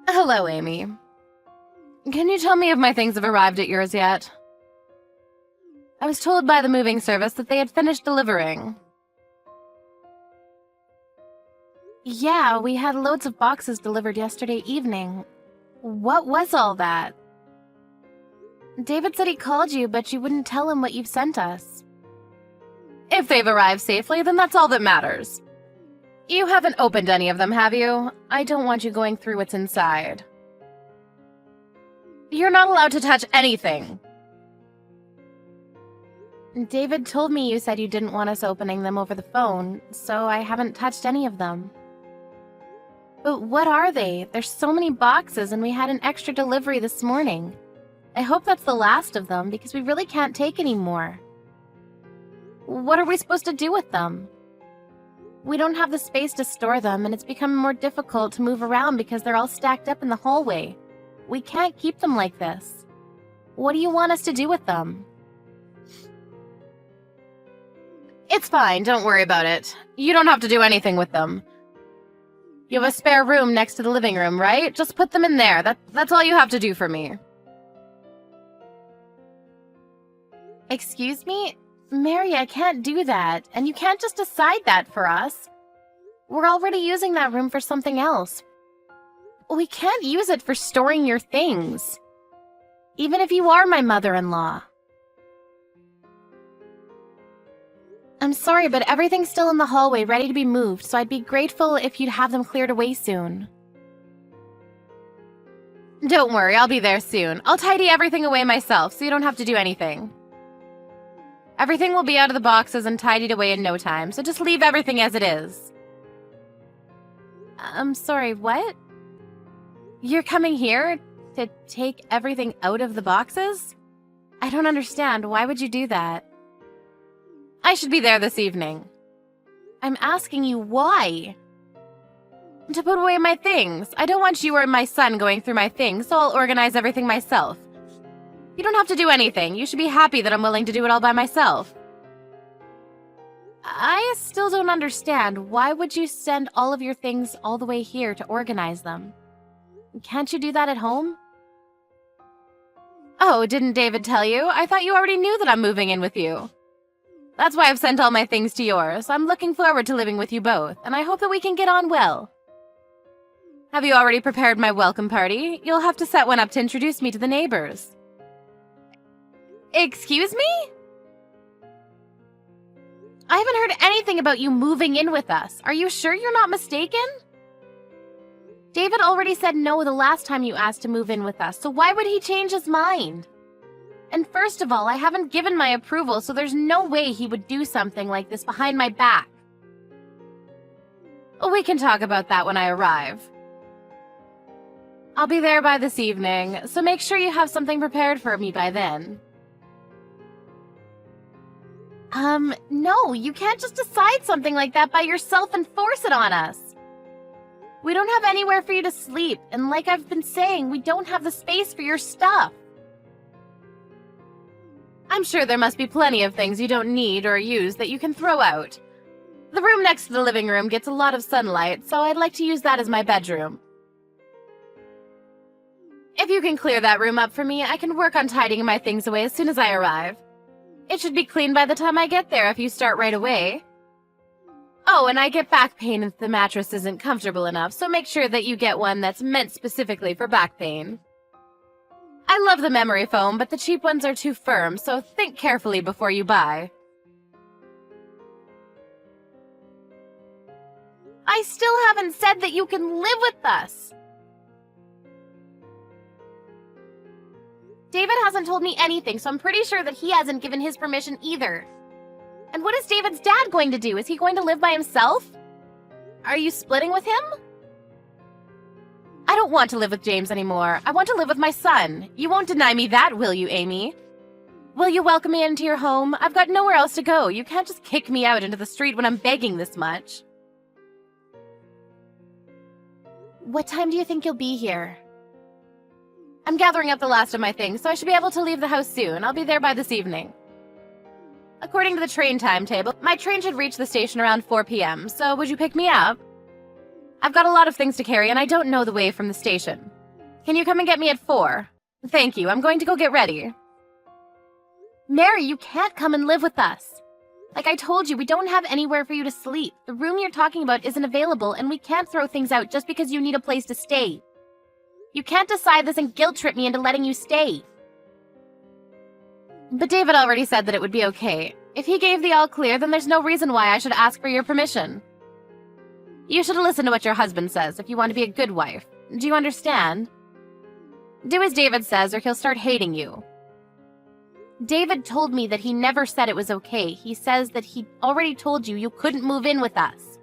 Hello, Amy. Can you tell me if my things have arrived at yours yet? I was told by the moving service that they had finished delivering. Yeah, we had loads of boxes delivered yesterday evening. What was all that? David said he called you, but you wouldn't tell him what you've sent us. If they've arrived safely, then that's all that matters. You haven't opened any of them, have you? I don't want you going through what's inside. You're not allowed to touch anything. David told me you said you didn't want us opening them over the phone, so I haven't touched any of them. But what are they? There's so many boxes and we had an extra delivery this morning. I hope that's the last of them because we really can't take any more. What are we supposed to do with them? We don't have the space to store them and it's become more difficult to move around because they're all stacked up in the hallway. We can't keep them like this. What do you want us to do with them? It's fine, don't worry about it. You don't have to do anything with them. You have a spare room next to the living room, right? Just put them in there. That's all you have to do for me. Excuse me? Mary, I can't do that, and you can't just decide that for us. We're already using that room for something else. We can't use it for storing your things. Even if you are my mother-in-law. I'm sorry, but everything's still in the hallway ready to be moved, so I'd be grateful if you'd have them cleared away soon. Don't worry, I'll be there soon. I'll tidy everything away myself, so you don't have to do anything. Everything will be out of the boxes and tidied away in no time, so just leave everything as it is. I'm sorry, what? You're coming here to take everything out of the boxes? I don't understand. Why would you do that? I should be there this evening. I'm asking you why? To put away my things. I don't want you or my son going through my things, so I'll organize everything myself. You don't have to do anything. You should be happy that I'm willing to do it all by myself. I still don't understand. Why would you send all of your things all the way here to organize them? Can't you do that at home? Oh, didn't David tell you? I thought you already knew that I'm moving in with you. That's why I've sent all my things to yours. I'm looking forward to living with you both, and I hope that we can get on well. Have you already prepared my welcome party? You'll have to set one up to introduce me to the neighbors. Excuse me? I haven't heard anything about you moving in with us. Are you sure you're not mistaken? David already said no the last time you asked to move in with us, so why would he change his mind? And first of all, I haven't given my approval, so there's no way he would do something like this behind my back. We can talk about that when I arrive. I'll be there by this evening, so make sure you have something prepared for me by then. No, you can't just decide something like that by yourself and force it on us. We don't have anywhere for you to sleep, and like I've been saying, we don't have the space for your stuff. I'm sure there must be plenty of things you don't need or use that you can throw out. The room next to the living room gets a lot of sunlight, so I'd like to use that as my bedroom. If you can clear that room up for me, I can work on tidying my things away as soon as I arrive. It should be clean by the time I get there if you start right away. Oh, and I get back pain if the mattress isn't comfortable enough, so make sure that you get one that's meant specifically for back pain. I love the memory foam, but the cheap ones are too firm, so think carefully before you buy. I still haven't said that you can live with us. David hasn't told me anything, so I'm pretty sure that he hasn't given his permission either. And what is David's dad going to do? Is he going to live by himself? Are you splitting with him? I don't want to live with James anymore. I want to live with my son. You won't deny me that, will you, Amy? Will you welcome me into your home? I've got nowhere else to go. You can't just kick me out into the street when I'm begging this much. What time do you think you'll be here? I'm gathering up the last of my things, so I should be able to leave the house soon. I'll be there by this evening. According to the train timetable, my train should reach the station around 4 p.m., so would you pick me up? I've got a lot of things to carry, and I don't know the way from the station. Can you come and get me at 4? Thank you, I'm going to go get ready. Mary, you can't come and live with us. Like I told you, we don't have anywhere for you to sleep. The room you're talking about isn't available, and we can't throw things out just because you need a place to stay. You can't decide this and guilt trip me into letting you stay. But David already said that it would be okay. If he gave the all clear, then there's no reason why I should ask for your permission. You should listen to what your husband says if you want to be a good wife. Do you understand? Do as David says or he'll start hating you. David told me that he never said it was okay. He says that he already told you couldn't move in with us.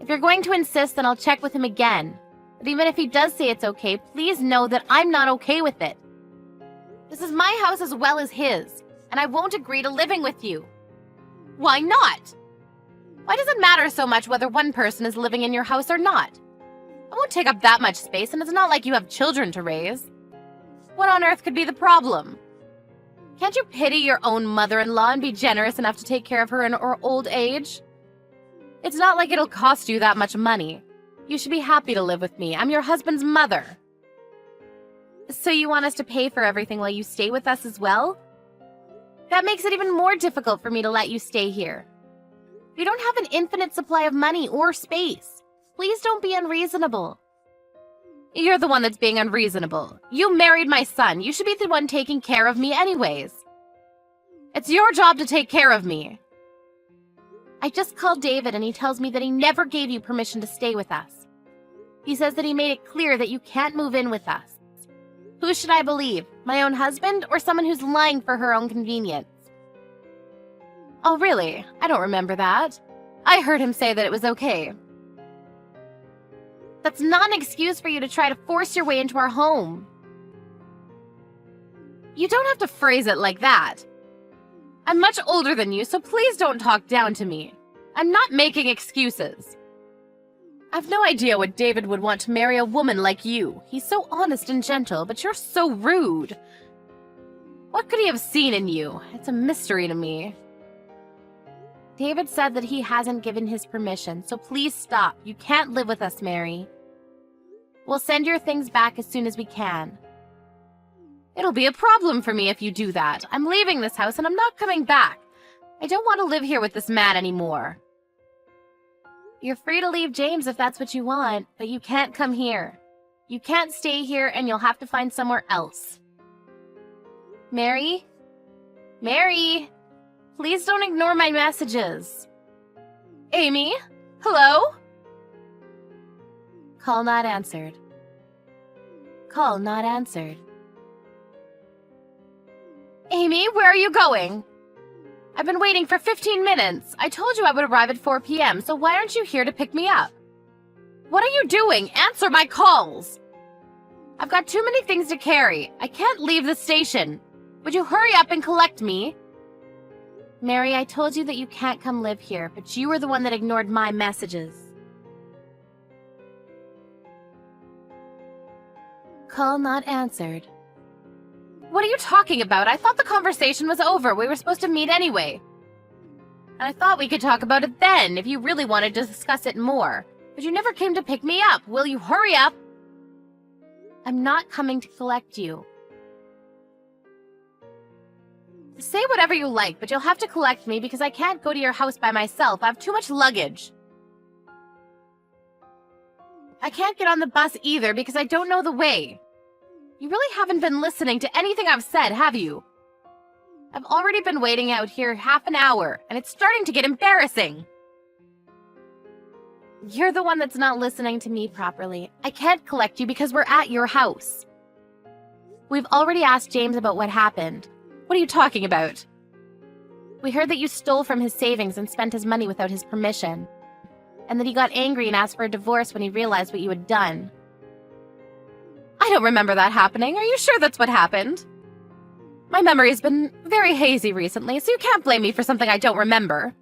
If you're going to insist, then I'll check with him again. But even if he does say it's okay, please know that I'm not okay with it. This is my house as well as his, and I won't agree to living with you. Why not? Why does it matter so much whether one person is living in your house or not? I won't take up that much space, and it's not like you have children to raise. What on earth could be the problem? Can't you pity your own mother-in-law and be generous enough to take care of her in her old age? It's not like it'll cost you that much money. You should be happy to live with me. I'm your husband's mother. So you want us to pay for everything while you stay with us as well? That makes it even more difficult for me to let you stay here. We don't have an infinite supply of money or space. Please don't be unreasonable. You're the one that's being unreasonable. You married my son. You should be the one taking care of me anyways. It's your job to take care of me. I just called David and he tells me that he never gave you permission to stay with us. He says that he made it clear that you can't move in with us. Who should I believe? My own husband or someone who's lying for her own convenience? Oh, really? I don't remember that. I heard him say that it was okay. That's not an excuse for you to try to force your way into our home. You don't have to phrase it like that. I'm much older than you, so please don't talk down to me. I'm not making excuses. I've no idea what David would want to marry a woman like you. He's so honest and gentle, but you're so rude. What could he have seen in you? It's a mystery to me. David said that he hasn't given his permission, so please stop. You can't live with us, Mary. We'll send your things back as soon as we can. It'll be a problem for me if you do that. I'm leaving this house and I'm not coming back. I don't want to live here with this man anymore. You're free to leave James if that's what you want, but you can't come here. You can't stay here and you'll have to find somewhere else. Mary? Mary? Please don't ignore my messages. Amy? Hello? Call not answered. Call not answered. Amy, where are you going? I've been waiting for 15 minutes. I told you I would arrive at 4 p.m., so why aren't you here to pick me up? What are you doing? Answer my calls! I've got too many things to carry. I can't leave the station. Would you hurry up and collect me? Mary, I told you that you can't come live here, but you were the one that ignored my messages. Call not answered. What are you talking about? I thought the conversation was over. We were supposed to meet anyway. And I thought we could talk about it then, if you really wanted to discuss it more. But you never came to pick me up. Will you hurry up? I'm not coming to collect you. Say whatever you like, but you'll have to collect me because I can't go to your house by myself. I have too much luggage. I can't get on the bus either because I don't know the way. You really haven't been listening to anything I've said, have you? I've already been waiting out here half an hour, and it's starting to get embarrassing. You're the one that's not listening to me properly. I can't collect you because we're at your house. We've already asked James about what happened. What are you talking about? We heard that you stole from his savings and spent his money without his permission, and that he got angry and asked for a divorce when he realized what you had done. I don't remember that happening. Are you sure that's what happened? My memory's been very hazy recently, so you can't blame me for something I don't remember.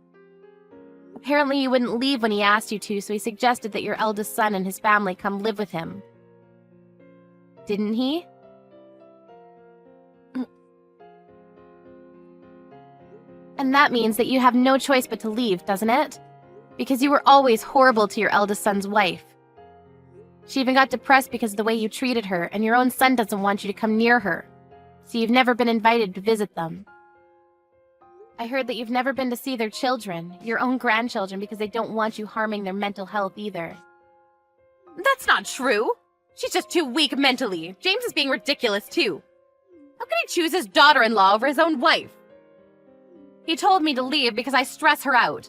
Apparently you wouldn't leave when he asked you to, so he suggested that your eldest son and his family come live with him. Didn't he? And that means that you have no choice but to leave, doesn't it? Because you were always horrible to your eldest son's wife. She even got depressed because of the way you treated her, and your own son doesn't want you to come near her, so you've never been invited to visit them. I heard that you've never been to see their children, your own grandchildren, because they don't want you harming their mental health either. That's not true. She's just too weak mentally. James is being ridiculous, too. How can he choose his daughter-in-law over his own wife? He told me to leave because I stress her out.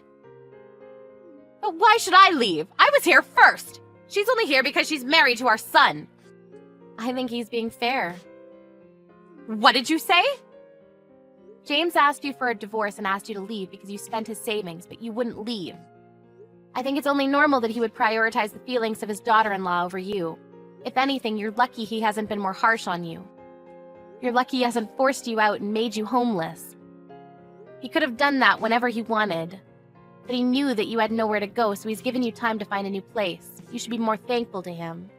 But why should I leave? I was here first. She's only here because she's married to our son. I think he's being fair. What did you say? James asked you for a divorce and asked you to leave because you spent his savings, but you wouldn't leave. I think it's only normal that he would prioritize the feelings of his daughter-in-law over you. If anything, you're lucky he hasn't been more harsh on you. You're lucky he hasn't forced you out and made you homeless. He could have done that whenever he wanted, but he knew that you had nowhere to go, so he's given you time to find a new place. You should be more thankful to him.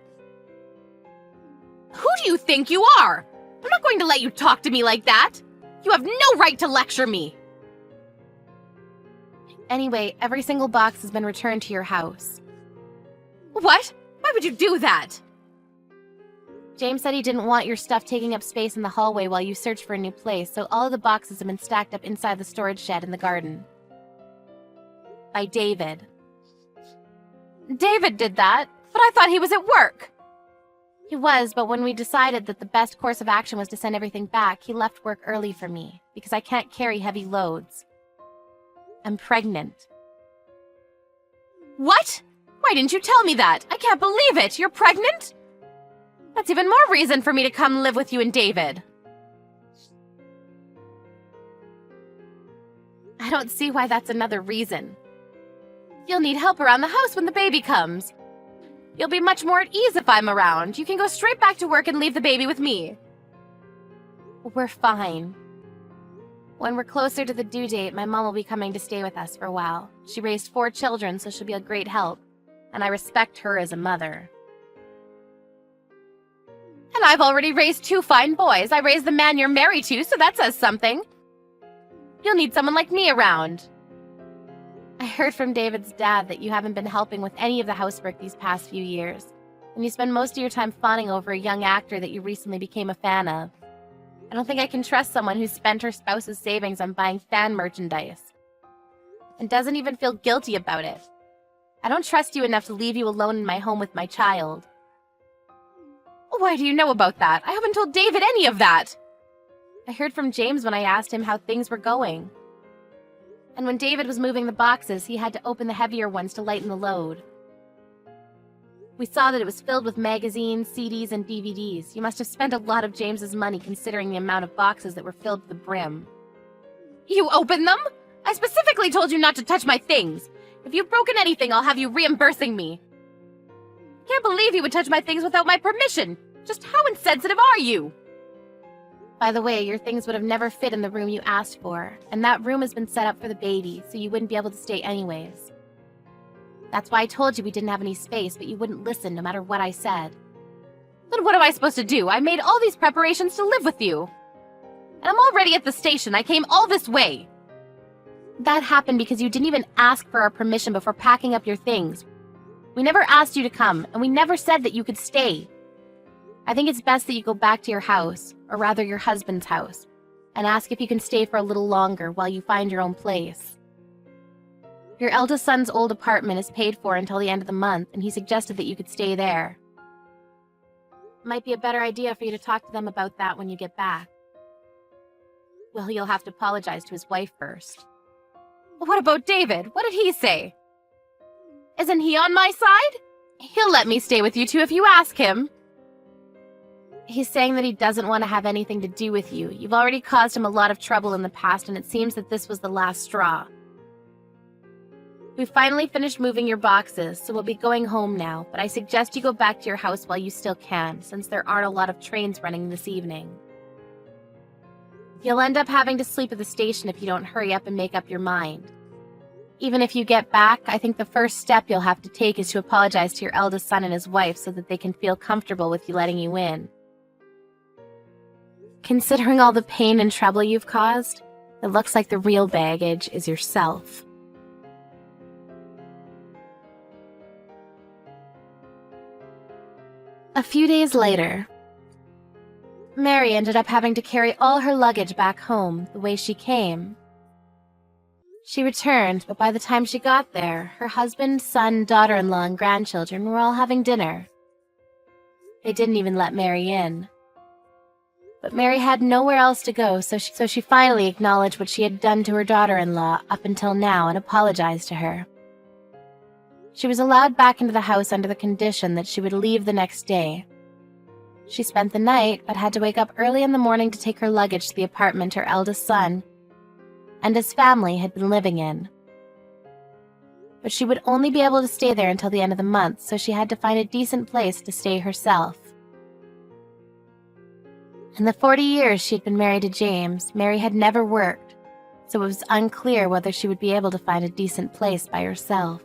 Who do you think you are? I'm not going to let you talk to me like that. You have no right to lecture me. Anyway, every single box has been returned to your house. What? Why would you do that? James said he didn't want your stuff taking up space in the hallway while you search for a new place, so all of the boxes have been stacked up inside the storage shed in the garden. By David. David did that, but I thought he was at work. He was, but when we decided that the best course of action was to send everything back, he left work early for me, because I can't carry heavy loads. I'm pregnant. What? Why didn't you tell me that? I can't believe it! You're pregnant? That's even more reason for me to come live with you and David. I don't see why that's another reason. You'll need help around the house when the baby comes. You'll be much more at ease if I'm around. You can go straight back to work and leave the baby with me. We're fine. When we're closer to the due date, my mom will be coming to stay with us for a while. She raised 4 children, so she'll be a great help. And I respect her as a mother. And I've already raised 2 fine boys. I raised the man you're married to, so that says something. You'll need someone like me around. I heard from David's dad that you haven't been helping with any of the housework these past few years, and you spend most of your time fawning over a young actor that you recently became a fan of. I don't think I can trust someone who spent her spouse's savings on buying fan merchandise, and doesn't even feel guilty about it. I don't trust you enough to leave you alone in my home with my child. Why do you know about that? I haven't told David any of that. I heard from James when I asked him how things were going. And when David was moving the boxes, he had to open the heavier ones to lighten the load. We saw that it was filled with magazines, CDs, and DVDs. You must have spent a lot of James's money considering the amount of boxes that were filled to the brim. You opened them? I specifically told you not to touch my things. If you've broken anything, I'll have you reimbursing me. Can't believe you would touch my things without my permission. Just how insensitive are you? By the way, your things would have never fit in the room you asked for, and that room has been set up for the baby, so you wouldn't be able to stay anyways. That's why I told you we didn't have any space, but you wouldn't listen no matter what I said. Then what am I supposed to do? I made all these preparations to live with you. And I'm already at the station. I came all this way. That happened because you didn't even ask for our permission before packing up your things. We never asked you to come, and we never said that you could stay. I think it's best that you go back to your house, or rather your husband's house, and ask if you can stay for a little longer while you find your own place. Your eldest son's old apartment is paid for until the end of the month, and he suggested that you could stay there. Might be a better idea for you to talk to them about that when you get back. Well, you'll have to apologize to his wife first. What about David? What did he say? Isn't he on my side? He'll let me stay with you two if you ask him. He's saying that he doesn't want to have anything to do with you. You've already caused him a lot of trouble in the past, and it seems that this was the last straw. We've finally finished moving your boxes, so we'll be going home now, but I suggest you go back to your house while you still can, since there aren't a lot of trains running this evening. You'll end up having to sleep at the station if you don't hurry up and make up your mind. Even if you get back, I think the first step you'll have to take is to apologize to your eldest son and his wife so that they can feel comfortable with you letting you in. Considering all the pain and trouble you've caused, it looks like the real baggage is yourself. A few days later, Mary ended up having to carry all her luggage back home the way she came. She returned, but by the time she got there, her husband, son, daughter-in-law, and grandchildren were all having dinner. They didn't even let Mary in. But Mary had nowhere else to go, so she finally acknowledged what she had done to her daughter-in-law up until now and apologized to her. She was allowed back into the house under the condition that she would leave the next day. She spent the night, but had to wake up early in the morning to take her luggage to the apartment her eldest son and his family had been living in. But she would only be able to stay there until the end of the month, so she had to find a decent place to stay herself. In the 40 years she'd been married to James, Mary had never worked, so it was unclear whether she would be able to find a decent place by herself.